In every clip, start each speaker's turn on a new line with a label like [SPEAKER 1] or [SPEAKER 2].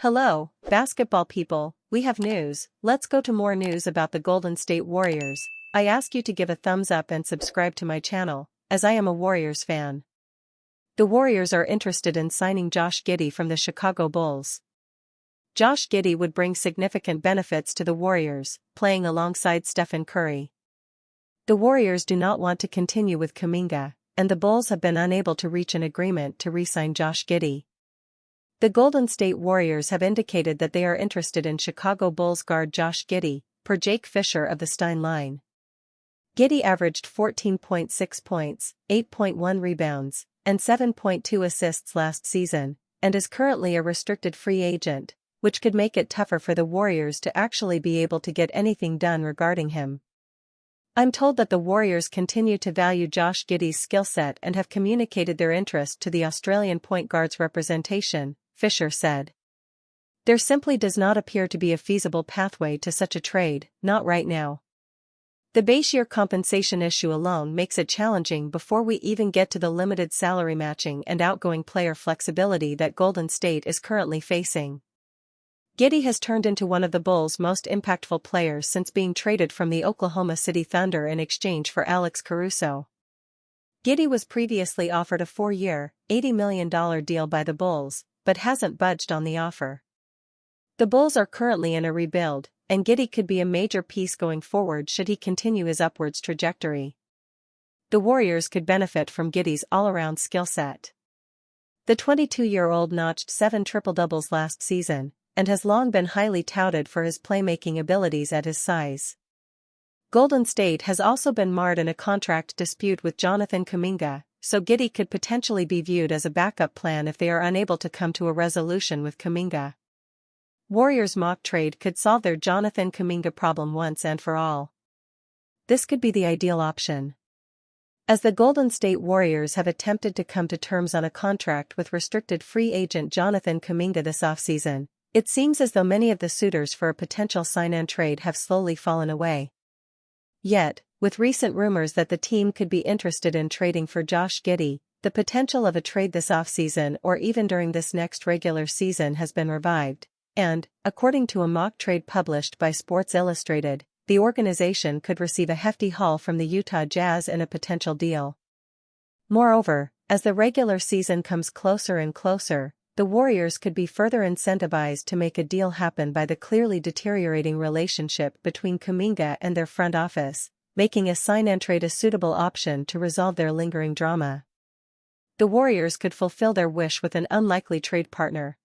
[SPEAKER 1] Hello, basketball people, we have news. Let's go to more news about the Golden State Warriors. I ask you to give a thumbs up and subscribe to my channel, as I am a Warriors fan. The Warriors are interested in signing Josh Giddey from the Chicago Bulls. Josh Giddey would bring significant benefits to the Warriors, playing alongside Stephen Curry. The Warriors do not want to continue with Kuminga, and the Bulls have been unable to reach an agreement to re-sign Josh Giddey. The Golden State Warriors have indicated that they are interested in Chicago Bulls guard Josh Giddey, per Jake Fisher of the Stein Line. Giddey averaged 14.6 points, 8.1 rebounds, and 7.2 assists last season, and is currently a restricted free agent, which could make it tougher for the Warriors to actually be able to get anything done regarding him. I'm told that the Warriors continue to value Josh Giddey's skill set and have communicated their interest to the Australian point guard's representation, Fisher said. There simply does not appear to be a feasible pathway to such a trade, not right now. The base year compensation issue alone makes it challenging before we even get to the limited salary matching and outgoing player flexibility that Golden State is currently facing. Giddey has turned into one of the Bulls' most impactful players since being traded from the Oklahoma City Thunder in exchange for Alex Caruso. Giddey was previously offered a 4-year, $80 million deal by the Bulls, but hasn't budged on the offer. The Bulls are currently in a rebuild, and Giddey could be a major piece going forward should he continue his upwards trajectory. The Warriors could benefit from Giddey's all-around skill set. The 22-year-old notched 7 triple-doubles last season, and has long been highly touted for his playmaking abilities at his size. Golden State has also been marred in a contract dispute with Jonathan Kuminga, so Giddey could potentially be viewed as a backup plan if they are unable to come to a resolution with Kuminga. Warriors' mock trade could solve their Jonathan Kuminga problem once and for all. This could be the ideal option. As the Golden State Warriors have attempted to come to terms on a contract with restricted free agent Jonathan Kuminga this offseason, it seems as though many of the suitors for a potential sign-and trade have slowly fallen away. Yet, with recent rumors that the team could be interested in trading for Josh Giddey, the potential of a trade this offseason or even during this next regular season has been revived, and, according to a mock trade published by Sports Illustrated, the organization could receive a hefty haul from the Utah Jazz in a potential deal. Moreover, as the regular season comes closer and closer, the Warriors could be further incentivized to make a deal happen by the clearly deteriorating relationship between Kuminga and their front office, making a sign-and-trade a suitable option to resolve their lingering drama. The Warriors could fulfill their wish with an unlikely trade partner.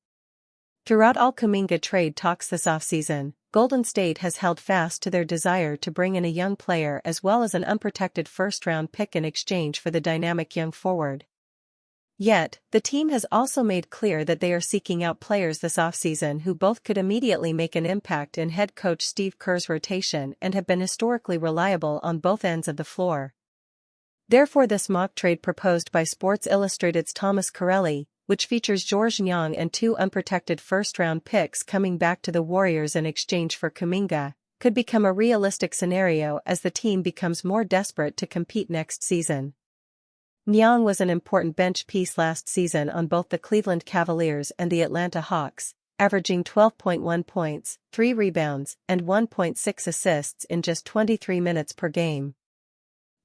[SPEAKER 1] Throughout all Kuminga trade talks this offseason, Golden State has held fast to their desire to bring in a young player as well as an unprotected first-round pick in exchange for the dynamic young forward. Yet, the team has also made clear that they are seeking out players this offseason who both could immediately make an impact in head coach Steve Kerr's rotation and have been historically reliable on both ends of the floor. Therefore, this mock trade proposed by Sports Illustrated's Thomas Corelli, which features Georges Niang and 2 unprotected first-round picks coming back to the Warriors in exchange for Kuminga, could become a realistic scenario as the team becomes more desperate to compete next season. Niang was an important bench piece last season on both the Cleveland Cavaliers and the Atlanta Hawks, averaging 12.1 points, 3 rebounds, and 1.6 assists in just 23 minutes per game.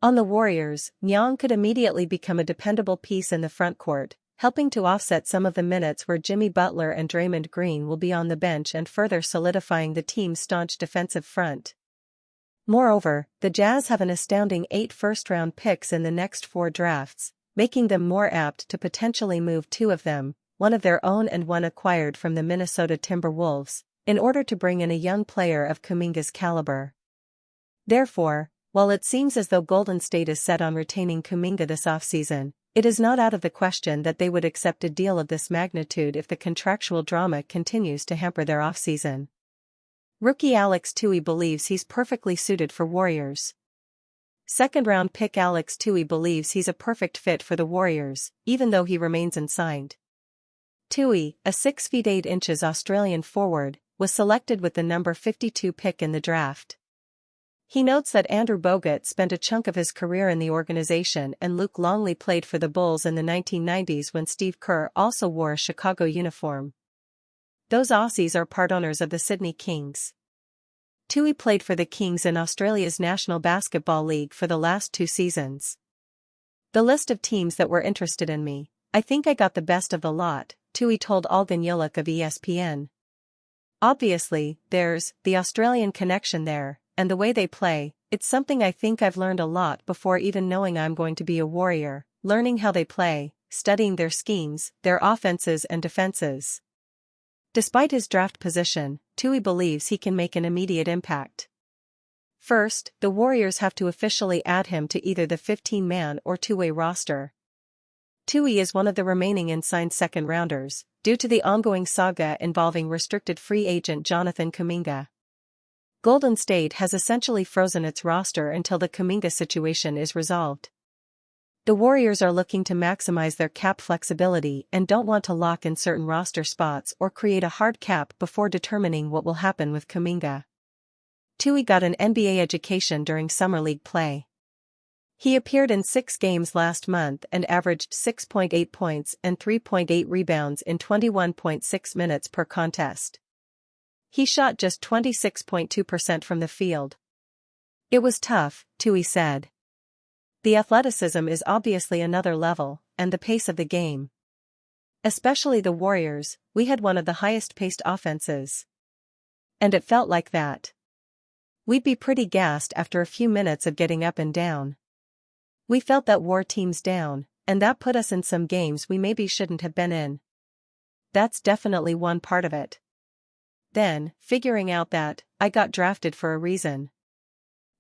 [SPEAKER 1] On the Warriors, Niang could immediately become a dependable piece in the frontcourt, helping to offset some of the minutes where Jimmy Butler and Draymond Green will be on the bench and further solidifying the team's staunch defensive front. Moreover, the Jazz have an astounding 8 first-round picks in the next 4 drafts, making them more apt to potentially move 2 of them, one of their own and one acquired from the Minnesota Timberwolves, in order to bring in a young player of Kuminga's caliber. Therefore, while it seems as though Golden State is set on retaining Kuminga this offseason, it is not out of the question that they would accept a deal of this magnitude if the contractual drama continues to hamper their offseason. Rookie Alex Tui believes he's perfectly suited for Warriors. Second-round pick Alex Tui believes he's a perfect fit for the Warriors, even though he remains unsigned. Tui, a 6 feet 8 inches Australian forward, was selected with the number 52 pick in the draft. He notes that Andrew Bogut spent a chunk of his career in the organization and Luke Longley played for the Bulls in the 1990s when Steve Kerr also wore a Chicago uniform. Those Aussies are part owners of the Sydney Kings. Tui played for the Kings in Australia's National Basketball League for the last 2 seasons. The list of teams that were interested in me, I think I got the best of the lot, Tui told Olgun Yulik of ESPN. Obviously, there's the Australian connection there, and the way they play, it's something I think I've learned a lot before even knowing I'm going to be a Warrior, learning how they play, studying their schemes, their offenses and defenses. Despite his draft position, Tui believes he can make an immediate impact. First, the Warriors have to officially add him to either the 15-man or two-way roster. Tui is one of the remaining unsigned second-rounders, due to the ongoing saga involving restricted free agent Jonathan Kuminga. Golden State has essentially frozen its roster until the Kuminga situation is resolved. The Warriors are looking to maximize their cap flexibility and don't want to lock in certain roster spots or create a hard cap before determining what will happen with Kuminga. Tui got an NBA education during summer league play. He appeared in 6 games last month and averaged 6.8 points and 3.8 rebounds in 21.6 minutes per contest. He shot just 26.2% from the field. It was tough, Tui said. The athleticism is obviously another level, and the pace of the game. Especially the Warriors, we had one of the highest-paced offenses. And it felt like that. We'd be pretty gassed after a few minutes of getting up and down. We felt that wore teams down, and that put us in some games we maybe shouldn't have been in. That's definitely one part of it. Then, figuring out that I got drafted for a reason.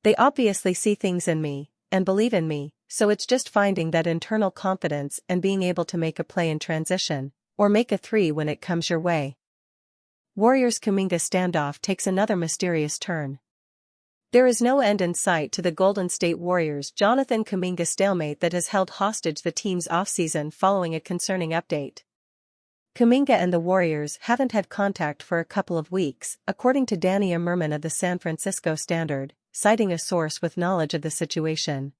[SPEAKER 1] They obviously see things in me, and believe in me, so it's just finding that internal confidence and being able to make a play in transition, or make a 3 when it comes your way. Warriors-Kuminga standoff takes another mysterious turn. There is no end in sight to the Golden State Warriors' Jonathan Kuminga stalemate that has held hostage the team's offseason following a concerning update. Kuminga and the Warriors haven't had contact for a couple of weeks, according to Danny Merman of the San Francisco Standard, citing a source with knowledge of the situation.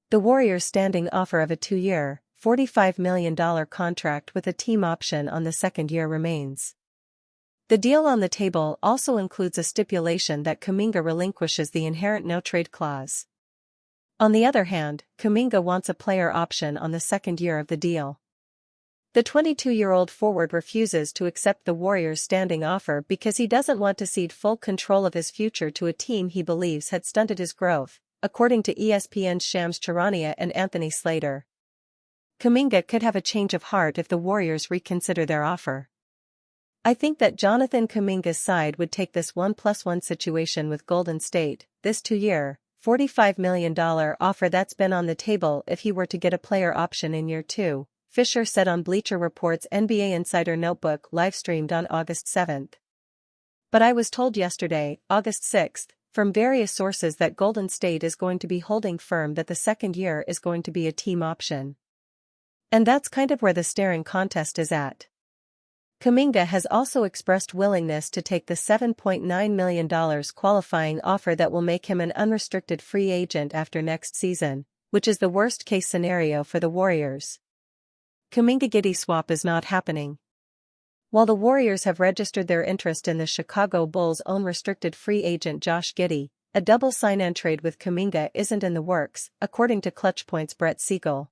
[SPEAKER 1] The Warriors' standing offer of a 2-year, $45 million contract with a team option on the second year remains. The deal on the table also includes a stipulation that Kuminga relinquishes the inherent no-trade clause. On the other hand, Kuminga wants a player option on the second year of the deal. The 22-year-old forward refuses to accept the Warriors' standing offer because he doesn't want to cede full control of his future to a team he believes had stunted his growth, according to ESPN's Shams Charania and Anthony Slater. Kuminga could have a change of heart if the Warriors reconsider their offer. I think that Jonathan Kuminga's side would take this 1+1 situation with Golden State, this 2-year, $45 million offer that's been on the table if he were to get a player option in year 2. Fisher said on Bleacher Report's NBA Insider Notebook live-streamed on August 7. But I was told yesterday, August 6, from various sources that Golden State is going to be holding firm that the second year is going to be a team option. And that's kind of where the staring contest is at. Kuminga has also expressed willingness to take the $7.9 million qualifying offer that will make him an unrestricted free agent after next season, which is the worst-case scenario for the Warriors. Kuminga-Giddey swap is not happening. While the Warriors have registered their interest in the Chicago Bulls' own restricted free agent Josh Giddey, a double sign-on trade with Kuminga isn't in the works, according to ClutchPoint's Brett Siegel.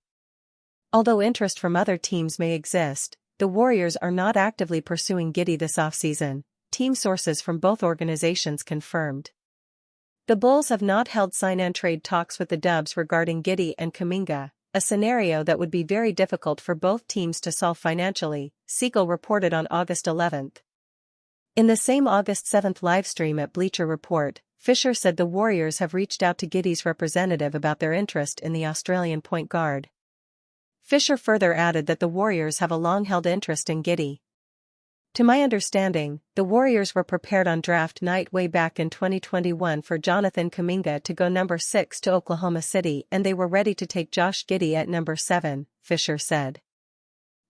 [SPEAKER 1] Although interest from other teams may exist, the Warriors are not actively pursuing Giddey this offseason, team sources from both organizations confirmed. The Bulls have not held sign-on trade talks with the Dubs regarding Giddey and Kuminga, a scenario that would be very difficult for both teams to solve financially, Siegel reported on August 11. In the same August 7 livestream at Bleacher Report, Fisher said the Warriors have reached out to Giddey's representative about their interest in the Australian point guard. Fisher further added that the Warriors have a long-held interest in Giddey. To my understanding, the Warriors were prepared on draft night way back in 2021 for Jonathan Kuminga to go number 6 to Oklahoma City and they were ready to take Josh Giddey at number 7, Fisher said.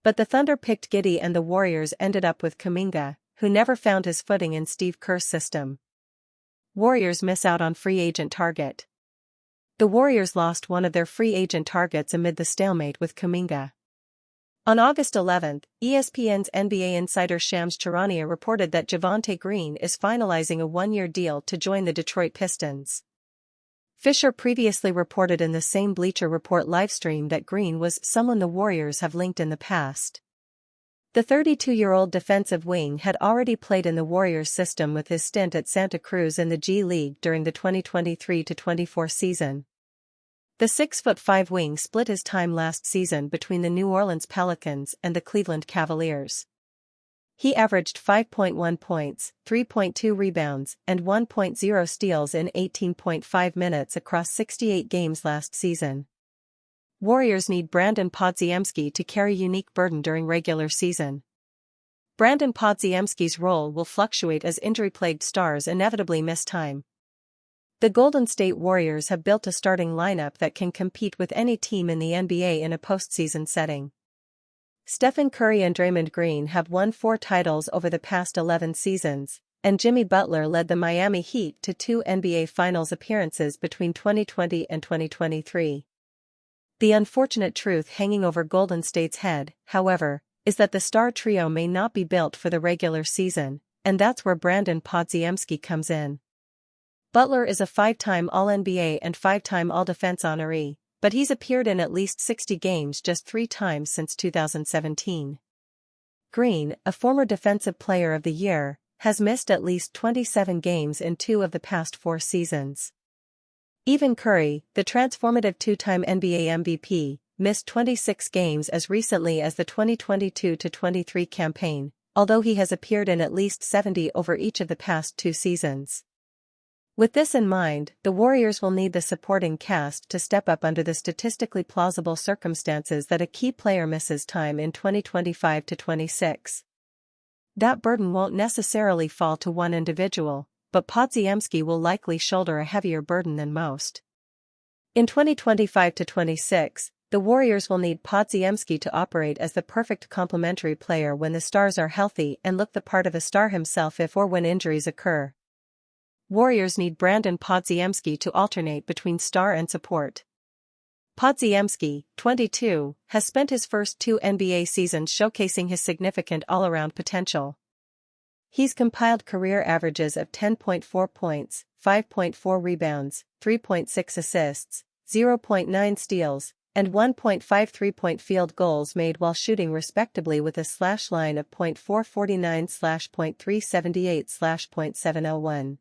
[SPEAKER 1] But the Thunder picked Giddey and the Warriors ended up with Kuminga, who never found his footing in Steve Kerr's system. Warriors miss out on free agent target. The Warriors lost one of their free agent targets amid the stalemate with Kuminga. On August 11, ESPN's NBA insider Shams Charania reported that Javonte Green is finalizing a one-year deal to join the Detroit Pistons. Fisher previously reported in the same Bleacher Report livestream that Green was someone the Warriors have linked in the past. The 32-year-old defensive wing had already played in the Warriors system with his stint at Santa Cruz in the G League during the 2023-24 season. The 6'5" wing split his time last season between the New Orleans Pelicans and the Cleveland Cavaliers. He averaged 5.1 points, 3.2 rebounds, and 1.0 steals in 18.5 minutes across 68 games last season. Warriors need Brandon Podziemski to carry unique burden during regular season. Brandon Podziemski's role will fluctuate as injury-plagued stars inevitably miss time. The Golden State Warriors have built a starting lineup that can compete with any team in the NBA in a postseason setting. Stephen Curry and Draymond Green have won 4 titles over the past 11 seasons, and Jimmy Butler led the Miami Heat to 2 NBA Finals appearances between 2020 and 2023. The unfortunate truth hanging over Golden State's head, however, is that the star trio may not be built for the regular season, and that's where Brandon Podziemski comes in. Butler is a 5-time All-NBA and 5-time All-Defense honoree, but he's appeared in at least 60 games just 3 times since 2017. Green, a former Defensive Player of the Year, has missed at least 27 games in 2 of the past 4 seasons. Even Curry, the transformative 2-time NBA MVP, missed 26 games as recently as the 2022-23 campaign, although he has appeared in at least 70 over each of the past 2 seasons. With this in mind, the Warriors will need the supporting cast to step up under the statistically plausible circumstances that a key player misses time in 2025-26. That burden won't necessarily fall to one individual, but Podziemski will likely shoulder a heavier burden than most. In 2025-26, the Warriors will need Podziemski to operate as the perfect complementary player when the stars are healthy and look the part of a star himself if or when injuries occur. Warriors need Brandon Podziemski to alternate between star and support. Podziemski, 22, has spent his first 2 NBA seasons showcasing his significant all-around potential. He's compiled career averages of 10.4 points, 5.4 rebounds, 3.6 assists, 0.9 steals, and 1.5 3-point field goals made while shooting respectively with a slash line of .449/.378/.701.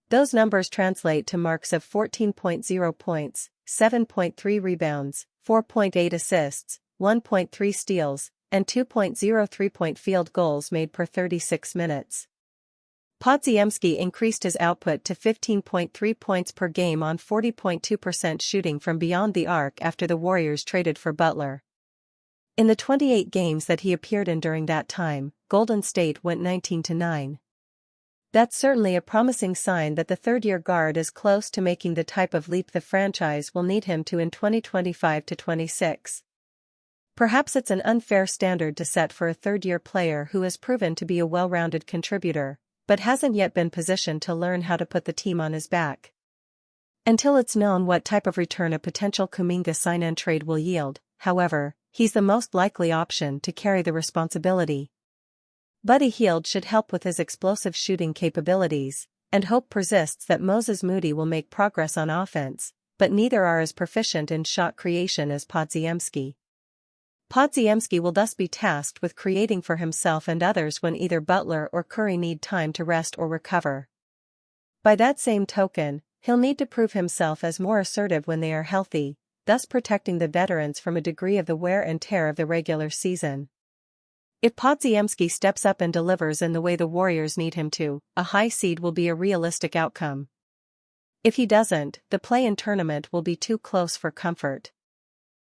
[SPEAKER 1] Those numbers translate to marks of 14.0 points, 7.3 rebounds, 4.8 assists, 1.3 steals, and 2.0 3-point field goals made per 36 minutes. Podziemski increased his output to 15.3 points per game on 40.2% shooting from beyond the arc after the Warriors traded for Butler. In the 28 games that he appeared in during that time, Golden State went 19-9. That's certainly a promising sign that the third-year guard is close to making the type of leap the franchise will need him to in 2025-26. Perhaps it's an unfair standard to set for a third-year player who has proven to be a well-rounded contributor, but hasn't yet been positioned to learn how to put the team on his back. Until it's known what type of return a potential Kuminga sign-and trade will yield, however, he's the most likely option to carry the responsibility. Buddy Hield should help with his explosive shooting capabilities, and hope persists that Moses Moody will make progress on offense, but neither are as proficient in shot creation as Podziemski. Podziemski will thus be tasked with creating for himself and others when either Butler or Curry need time to rest or recover. By that same token, he'll need to prove himself as more assertive when they are healthy, thus protecting the veterans from a degree of the wear and tear of the regular season. If Podziemski steps up and delivers in the way the Warriors need him to, a high seed will be a realistic outcome. If he doesn't, the play-in tournament will be too close for comfort.